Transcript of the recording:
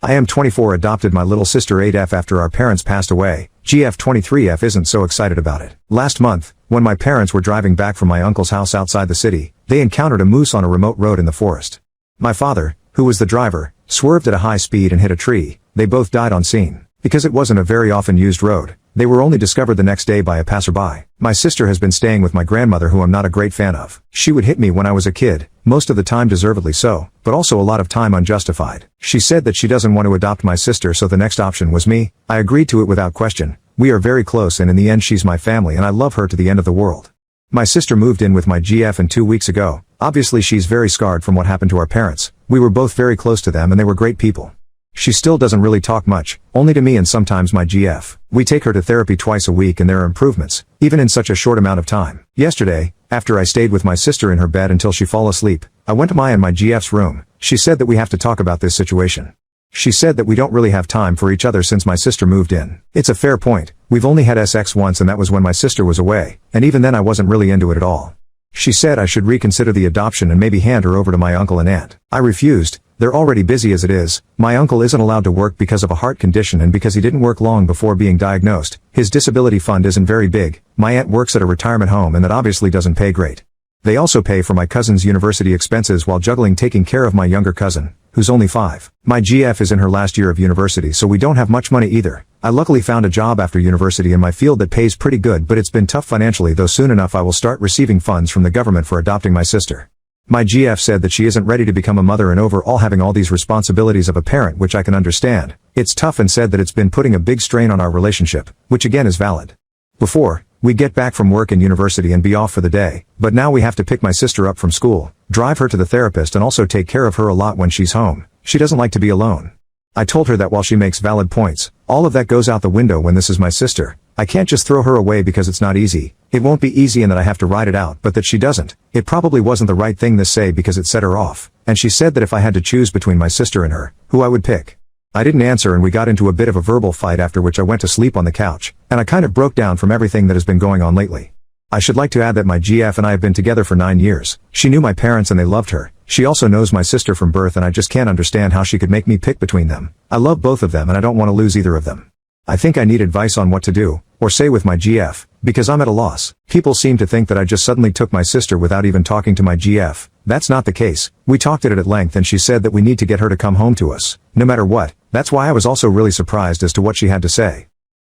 I am 24 adopted my little sister 8F after our parents passed away. GF 23F isn't so excited about it. Last month, when my parents were driving back from my uncle's house outside the city, they encountered a moose on a remote road in the forest. My father, who was the driver, swerved at a high speed and hit a tree. They both died on scene. Because it wasn't a very often used road, they were only discovered the next day by a passerby. My sister has been staying with my grandmother, who I'm not a great fan of. She would hit me when I was a kid, most of the time deservedly so, but also a lot of time unjustified. She said that she doesn't want to adopt my sister, so the next option was me. I agreed to it without question. We are very close, and in the end she's my family and I love her to the end of the world. My sister moved in with my GF 2 weeks ago. Obviously she's very scarred from what happened to our parents. We were both very close to them and they were great people. She still doesn't really talk much, only to me and sometimes my GF. We take her to therapy twice a week and there are improvements, even in such a short amount of time. Yesterday, after I stayed with my sister in her bed until she fell asleep, I went to my and my GF's room. She said that we have to talk about this situation. She said that we don't really have time for each other since my sister moved in. It's a fair point. We've only had sex once and that was when my sister was away, and even then I wasn't really into it at all. She said I should reconsider the adoption and maybe hand her over to my uncle and aunt. I refused. They're already busy as it is. My uncle isn't allowed to work because of a heart condition and because he didn't work long before being diagnosed. His disability fund isn't very big. My aunt works at a retirement home and that obviously doesn't pay great. They also pay for my cousin's university expenses while juggling taking care of my younger cousin, who's only 5. My GF is in her last year of university, so we don't have much money either. I luckily found a job after university in my field that pays pretty good, but it's been tough financially, though soon enough I will start receiving funds from the government for adopting my sister. My GF said that she isn't ready to become a mother and overall having all these responsibilities of a parent, which I can understand. It's tough, and said that it's been putting a big strain on our relationship, which again is valid. Before, we'd get back from work and university and be off for the day, but now we have to pick my sister up from school, drive her to the therapist and also take care of her a lot when she's home. She doesn't like to be alone. I told her that while she makes valid points, all of that goes out the window when this is my sister. I can't just throw her away because it's not easy. It won't be easy and that I have to ride it out, but that she doesn't. It probably wasn't the right thing to say because it set her off, and she said that if I had to choose between my sister and her, who I would pick. I didn't answer and we got into a bit of a verbal fight, after which I went to sleep on the couch, and I kind of broke down from everything that has been going on lately. I should like to add that my GF and I have been together for 9 years. She knew my parents and they loved her. She also knows my sister from birth and I just can't understand how she could make me pick between them. I love both of them and I don't want to lose either of them. I think I need advice on what to do, or say with my GF, because I'm at a loss. People seem to think that I just suddenly took my sister without even talking to my GF. That's not the case. We talked at length and she said that we need to get her to come home to us, no matter what. That's why I was also really surprised as to what she had to say.